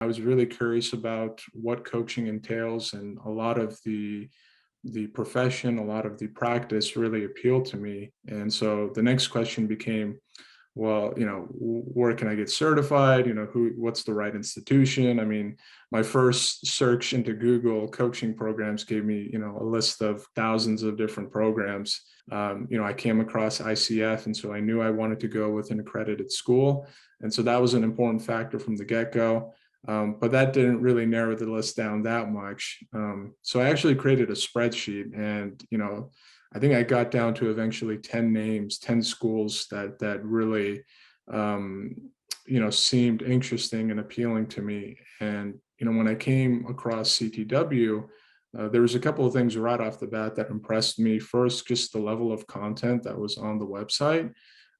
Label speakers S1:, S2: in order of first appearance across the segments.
S1: I was really curious about what coaching entails, and a lot of the profession, a lot of the practice really appealed to me. And so the next question became, well, where can I get certified? What's the right institution? I mean, my first search into Google coaching programs gave me, a list of thousands of different programs. I came across ICF, and so I knew I wanted to go with an accredited school. And so that was an important factor from the get-go. But that didn't really narrow the list down that much. So I actually created a spreadsheet, and I think I got down to eventually 10 names, 10 schools that really seemed interesting and appealing to me. And when I came across CTW, there was a couple of things right off the bat that impressed me. First, just the level of content that was on the website.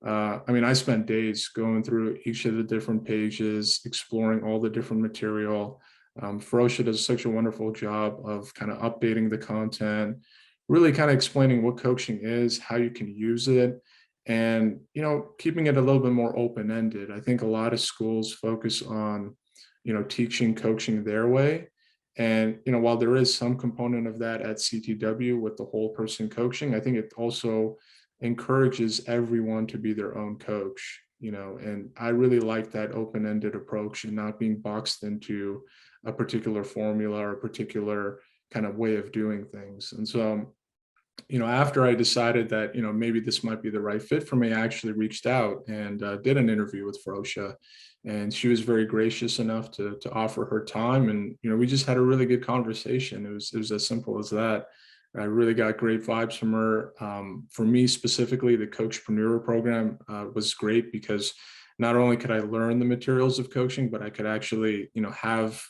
S1: I mean, I spent days going through each of the different pages, exploring all the different material. Feroshia does such a wonderful job of kind of updating the content, really kind of explaining what coaching is, how you can use it, and keeping it a little bit more open-ended. I think a lot of schools focus on teaching coaching their way. And while there is some component of that at CTW with the whole person coaching, I think it also encourages everyone to be their own coach, and I really like that open-ended approach and not being boxed into a particular formula or a particular kind of way of doing things. And so, after I decided that, maybe this might be the right fit for me, I actually reached out and did an interview with Feroshia, and she was very gracious enough to offer her time. And, we just had a really good conversation. It was as simple as that. I really got great vibes from her. For me specifically, the CoachPreneur program was great because not only could I learn the materials of coaching, but I could actually, have,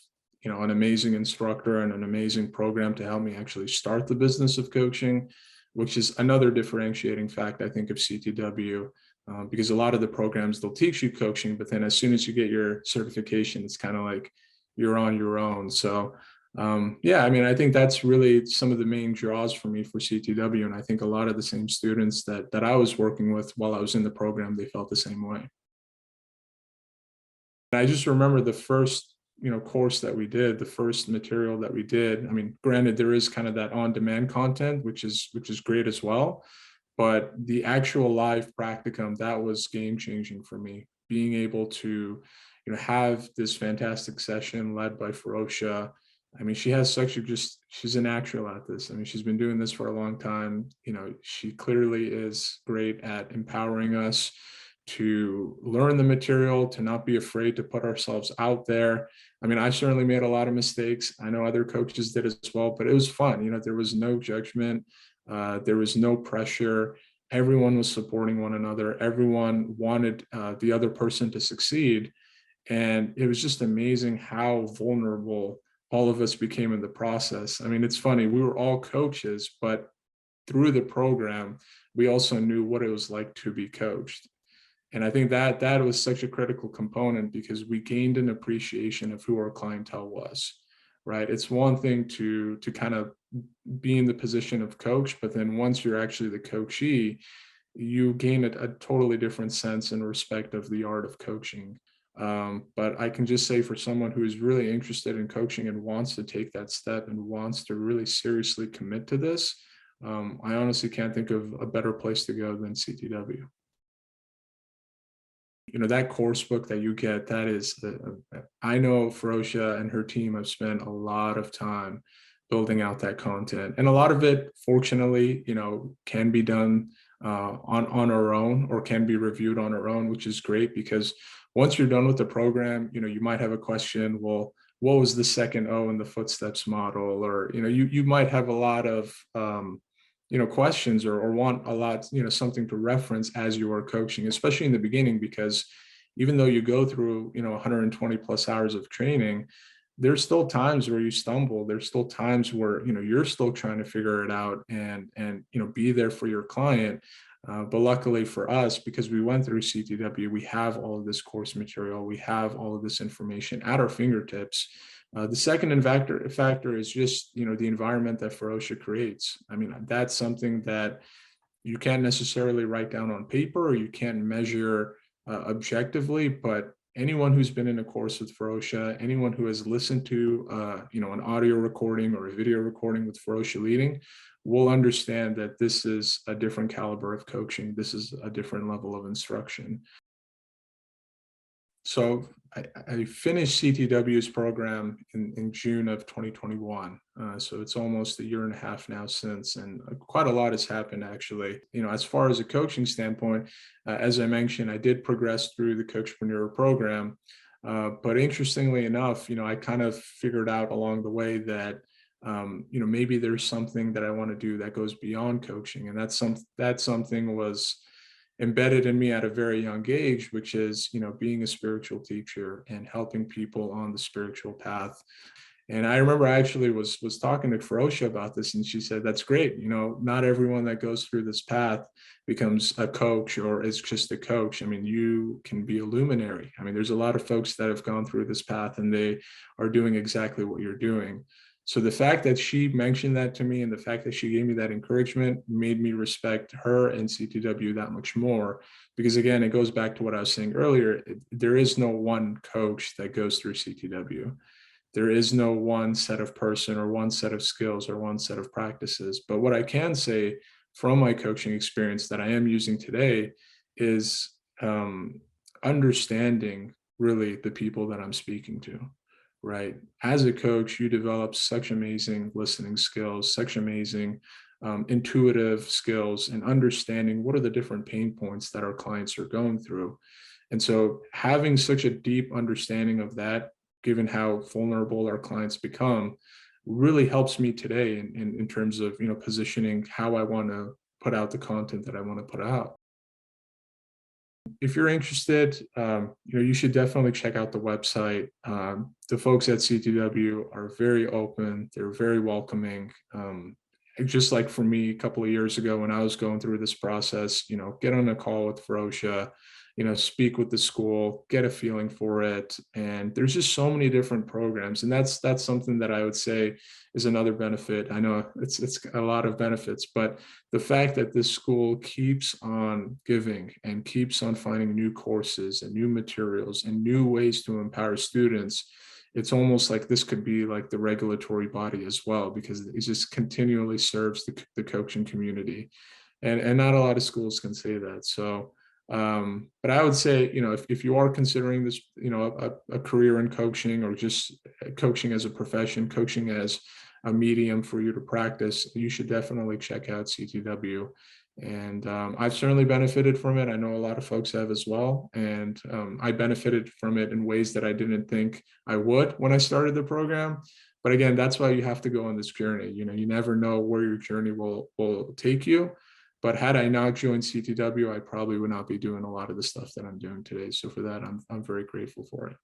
S1: an amazing instructor and an amazing program to help me actually start the business of coaching, which is another differentiating fact, I think, of CTW, because a lot of the programs, they'll teach you coaching, but then as soon as you get your certification, it's kind of like you're on your own. So yeah, I mean, I think that's really some of the main draws for me for CTW. And I think a lot of the same students that I was working with while I was in the program, they felt the same way. And I just remember the first, course that we did, the first material that we did. I mean, granted, there is kind of that on-demand content, which is great as well. But the actual live practicum, that was game changing for me. Being able to, have this fantastic session led by Feroshia. I mean, she has she's a natural at this. I mean, she's been doing this for a long time. She clearly is great at empowering us to learn the material, to not be afraid to put ourselves out there. I mean, I certainly made a lot of mistakes. I know other coaches did as well, but it was fun. There was no judgment. There was no pressure. Everyone was supporting one another. Everyone wanted the other person to succeed. And it was just amazing how vulnerable all of us became in the process. I mean, it's funny, we were all coaches, but through the program, we also knew what it was like to be coached. And I think that was such a critical component because we gained an appreciation of who our clientele was, right? It's one thing to kind of be in the position of coach, but then once you're actually the coachee, you gain a totally different sense and respect of the art of coaching. But I can just say for someone who is really interested in coaching and wants to take that step and wants to really seriously commit to this, I honestly can't think of a better place to go than CTW. That course book that you get, that is, I know Feroshia and her team have spent a lot of time building out that content. And a lot of it, fortunately, can be done on our own or can be reviewed on our own, which is great because once you're done with the program, you might have a question, well, what was the second O in the footsteps model? Or, you might have a lot of, questions or want a lot, something to reference as you are coaching, especially in the beginning, because even though you go through, 120 plus hours of training, there's still times where you stumble. There's still times where, you're still trying to figure it out and, be there for your client. But luckily for us, because we went through CTW, we have all of this course material. We have all of this information at our fingertips. The second factor is just, the environment that Feroshia creates. I mean, that's something that you can't necessarily write down on paper or you can't measure objectively, but anyone who's been in a course with Feroshia, anyone who has listened to an audio recording or a video recording with Feroshia leading, will understand that this is a different caliber of coaching. This is a different level of instruction. So I finished CTW's program in June of 2021. So it's almost a year and a half now since, and quite a lot has happened actually. As far as a coaching standpoint, as I mentioned, I did progress through the CoachPreneur program. But interestingly enough, I kind of figured out along the way that maybe there's something that I want to do that goes beyond coaching, and that something was embedded in me at a very young age, which is, being a spiritual teacher and helping people on the spiritual path. And I remember I actually was talking to Feroshia about this, and she said, that's great. Not everyone that goes through this path becomes a coach or is just a coach. I mean, you can be a luminary. I mean, there's a lot of folks that have gone through this path and they are doing exactly what you're doing. So the fact that she mentioned that to me and the fact that she gave me that encouragement made me respect her and CTW that much more. Because again, it goes back to what I was saying earlier. There is no one coach that goes through CTW. There is no one set of person or one set of skills or one set of practices. But what I can say from my coaching experience that I am using today is understanding really the people that I'm speaking to. Right. As a coach, you develop such amazing listening skills, such amazing intuitive skills, and understanding what are the different pain points that our clients are going through. And so having such a deep understanding of that, given how vulnerable our clients become, really helps me today in terms of, positioning how I want to put out the content that I want to put out. If you're interested, you should definitely check out the website. The folks at CTW are very open. They're very welcoming. Just like for me a couple of years ago when I was going through this process, get on a call with Feroshia, speak with the school, get a feeling for it. And there's just so many different programs. And that's something that I would say is another benefit. I know it's a lot of benefits, but the fact that this school keeps on giving and keeps on finding new courses and new materials and new ways to empower students, it's almost like this could be like the regulatory body as well, because it just continually serves the coaching community. And not a lot of schools can say that. So, but I would say, if you are considering this, a career in coaching or just coaching as a profession, coaching as a medium for you to practice, you should definitely check out CTW. And I've certainly benefited from it. I know a lot of folks have as well. And I benefited from it in ways that I didn't think I would when I started the program. But again, that's why you have to go on this journey. You never know where your journey will take you. But had I not joined CTW, I probably would not be doing a lot of the stuff that I'm doing today. So for that, I'm very grateful for it.